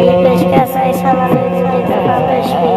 ये पेशकश ऐसा वाले की दफा पेश की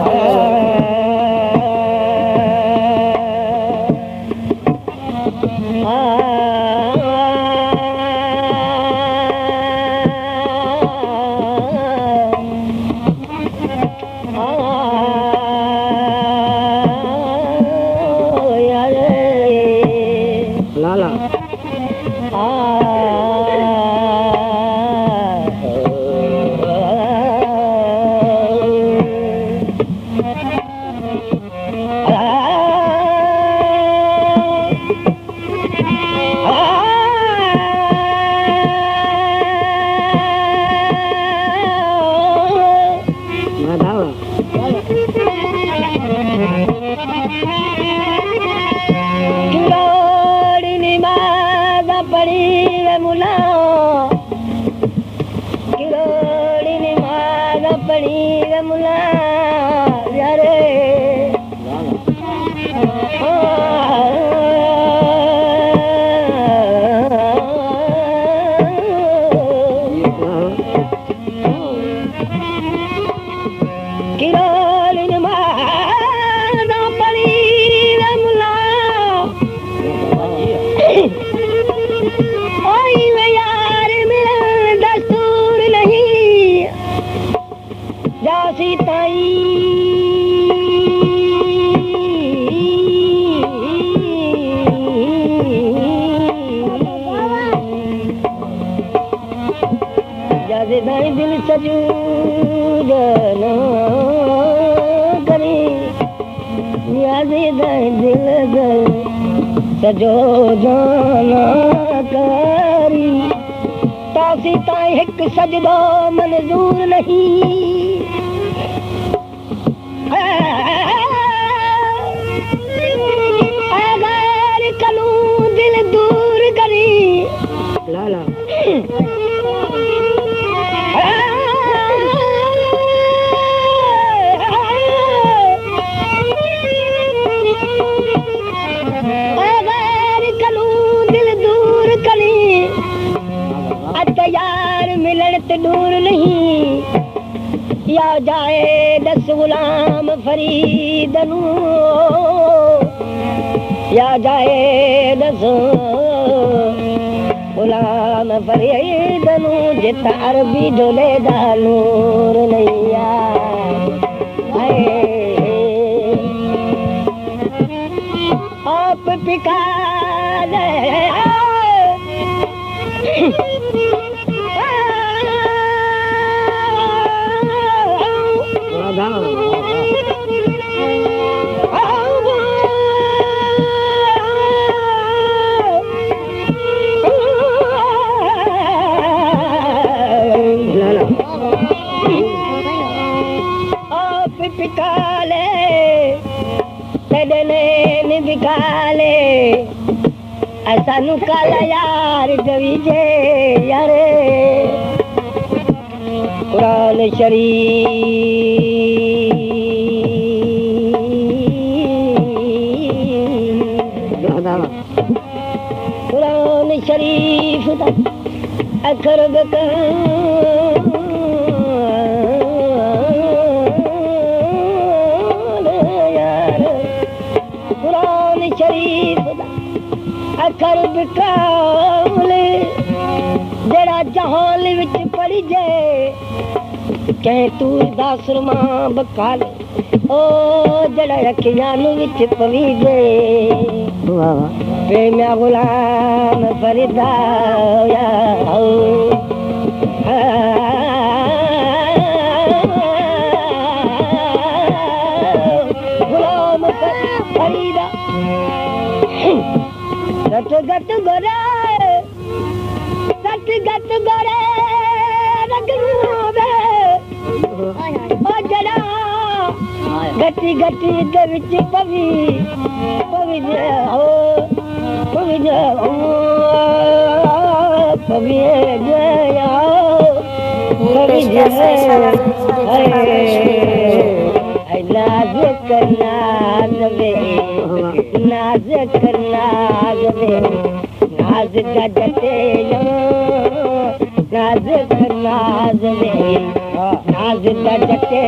दिल सजूदन करी दिल सजो जाना करी तासी ताई हिक सजदो मंजूर नहीं अगर कलू दिल दूर करी लाला दूर नहीं या जाए 10 गुलाम फरीदनू या जाए 10 गुलाम फरीदनू जिता अरबी ढोले दा नूर नैया आप पिका सानू काला यार जवीजे यारे कुरान शरीफ अखर कुरान शरीफ अखर बिकाले जड़ा जहाल विच पड़ी जाए कह तू दासरमा बकाले ओ जड़ा अखियां विच पवी जाए प्रेमिया गुलाम फरीदा या गुलाम फरीदा सत गत गोरे रगनूबे ओ जड़ा गति गति दे विच पवी नाज करना नाज़ुक नाज़ में नाज़ जटे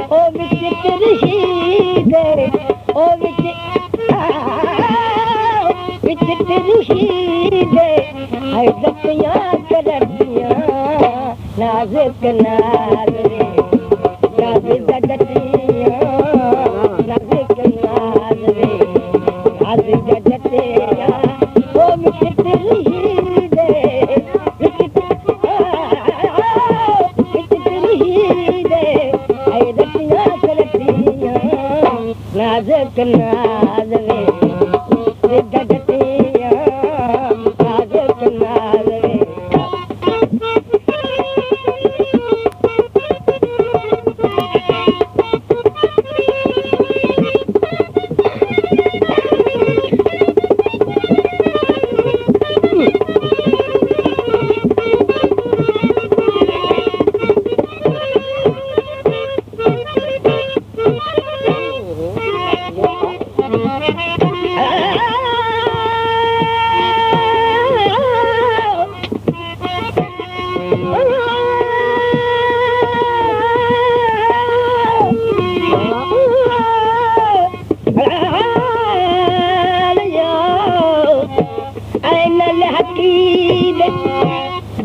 ओ विचित्र शीदे ओ विचित्र शीदे है दतियां करदियां नाज़ुक नाज़ में नाज़ जटियां नाज़ुक नाज़ में नाज़ जटियां ओ विचित्र शीदे नाज़ुक नाज़ में जटियां नाज़ुक नाज़ में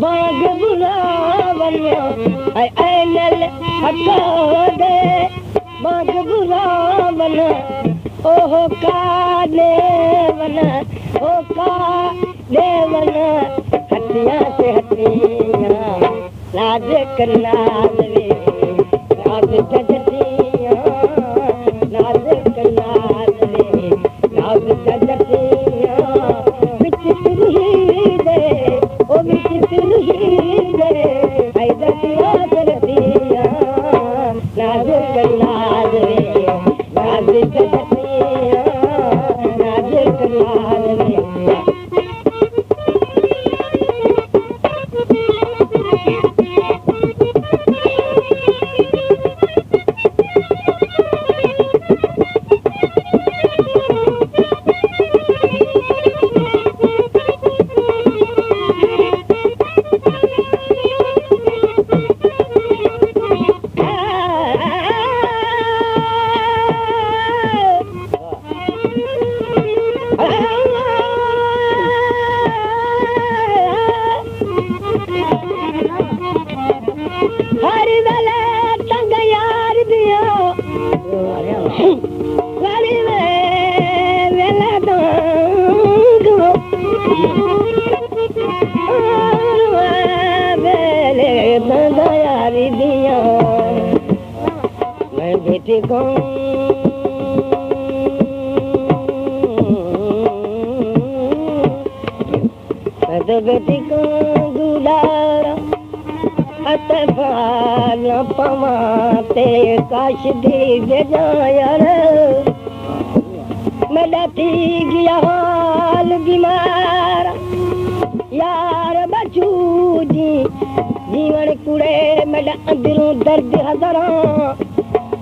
बाग बुलावन ऐनल हकादे बाग बुलावन ओह का देवन हथियां से हथियां नाज़ुक नाज़ में नाज़ जटियां नाज़ुक नाज़ में नाज़ जटियां विचित्र हीदे ओ विचित्र हीदे है दतियां करदियां नाज़ुक नाज़ में नाज़ जटियां नाज़ुक नाज़ में मैं बेटी को बेटी को गुलारा अतफाल पवाते काश दी जायर मैं थी गया हाल बीमार यार बचू जी जीवन कुड़े मेरा अंदरों दर्द हज़ारा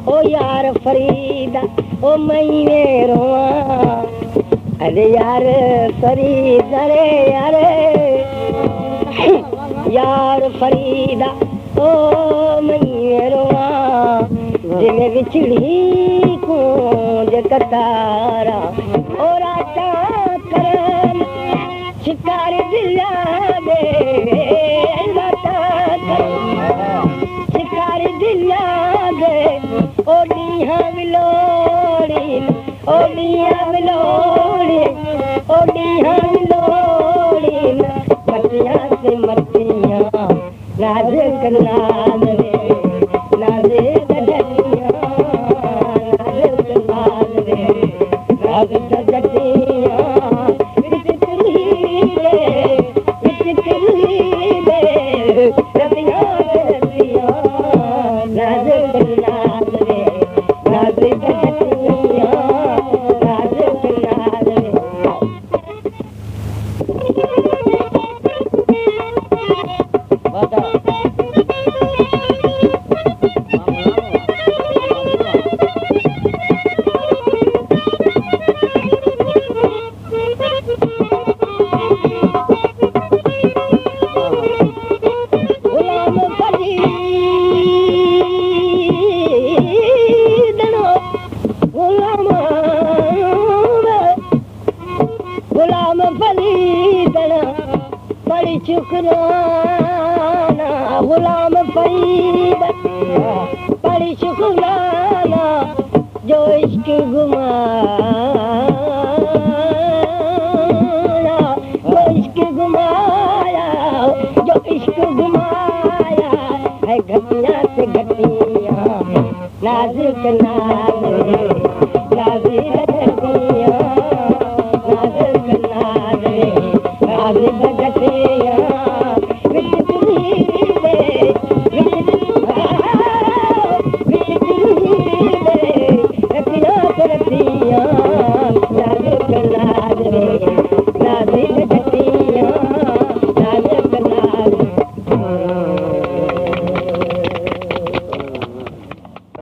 ओ यार फरीदा ओ मैं रोआ अरे यार फरीदा रे यार फरीदा ओ मैं रोआ जिन्हें बिछड़ी को जकतारा ओ राता करम शिकार दिला दे शिकार दिला दे ओडिया विलोड़ी ओडिया विलोड़ी ओडिया विलोड़ी मतिया से मतिया नाज़ुक नाज़ में नाज़ुक जटियां नाज़ुक नाज़ में नाज़ुक जटियां शुक्राना गुलाम फरीद बड़ी शुक्राना जो इश्क घुमाया जो इश्क घुमाया जो इश्क घुमाया है घटिया से घटिया नाजुक नाजुक